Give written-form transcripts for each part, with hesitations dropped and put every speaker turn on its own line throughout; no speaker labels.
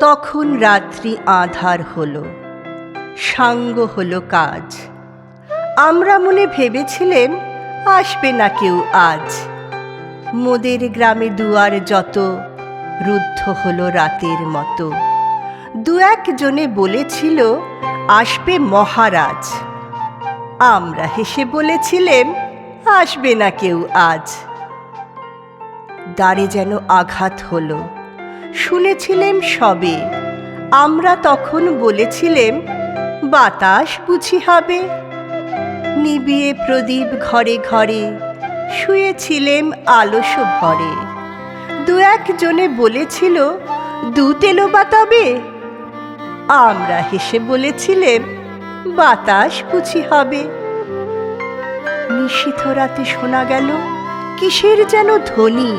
তখন রাত্রি আঁধার হলো, সাঙ্গ হলো কাজ। আমরা মনে ভেবেছিলেম আসবে না কেউ আজ। মোদের গ্রামে দুয়ার যত রুদ্ধ হলো রাতের মতো। দু একজনে বলেছিল আসবে মহারাজ। আমরা হেসে বলেছিলেম আসবে না কেউ আজ। দ্বারে যেন আঘাত হলো, শুনেছিলেম সবে। আমরা তখন বলেছিলেম বাতাস বুঝি হবে। নিবিয়ে প্রদীপ ঘরে ঘরে, শুয়েছিলেম আলস ভরে। দু একজনে বলেছিল দুধ এলো বা তবে। আমরা হেসে বলেছিলেম বাতাস বুঝি হবে। নিশীথ রাতে শোনা গেল কিসের যেন ধ্বনি।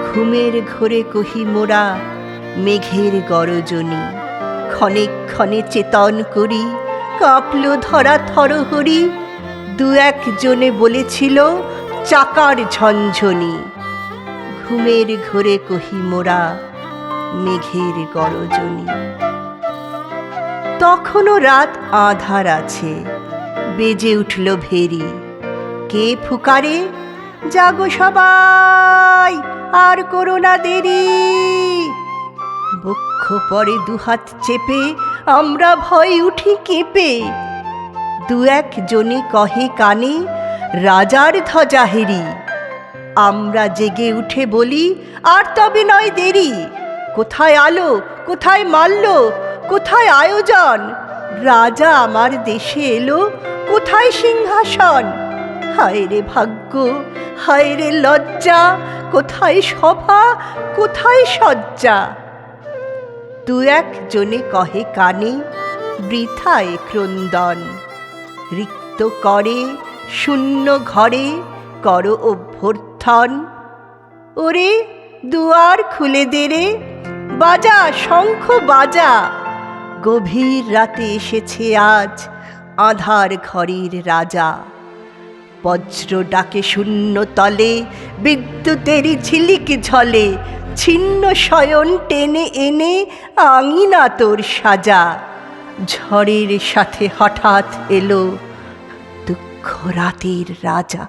ঘুমের ঘোরে কহি মোরা মেঘের গরজনি। ক্ষণে ক্ষণে চেতন করি কাঁপল ধরা থরহরি। দু একজনে বলেছিল চাকার ঝনঝনি। ঘুমের ঘোরে কহি মোরা মেঘের গরজনি। তখনও রাত আঁধার আছে, বেজে উঠল ভেরি। কে ফুকারে জাগো সবাই আর করো না দেরি। বক্ষ পরে দুহাত চেপে আমরা ভয় উঠি কেঁপে। দু একজনে কহে কানে রাজার ধ্বজা হেরি। আমরা জেগে উঠে বলি আর তবে নয় দেরি। কোথায় আলো, কোথায় মাল্য, কোথায় আয়োজন। রাজা আমার দেশে এলো, কোথায় সিংহাসন। হায় রে ভাগ্য, হায় রে লজ্জা, কোথায় সভা, কোথায় সজ্জা। দু একজনে কহে কানে বৃথায় ক্রন্দন। রিক্ত করে শূন্য ঘরে করো অভ্যর্থন। ওরে দুয়ার খুলে দে রে, বাজা শঙ্খ বাজা। গভীর রাতে এসেছে আজ আঁধার ঘরের রাজা। বজ্র ডাকে শূন্য তলে, বিদ্যুতেরই ঝিলিক ঝলে। ছিন্ন শয়ন টেনে এনে আঙিনা তোর সাজা। ঝড়ের সাথে হঠাৎ এলো দুঃখ রাতের রাজা।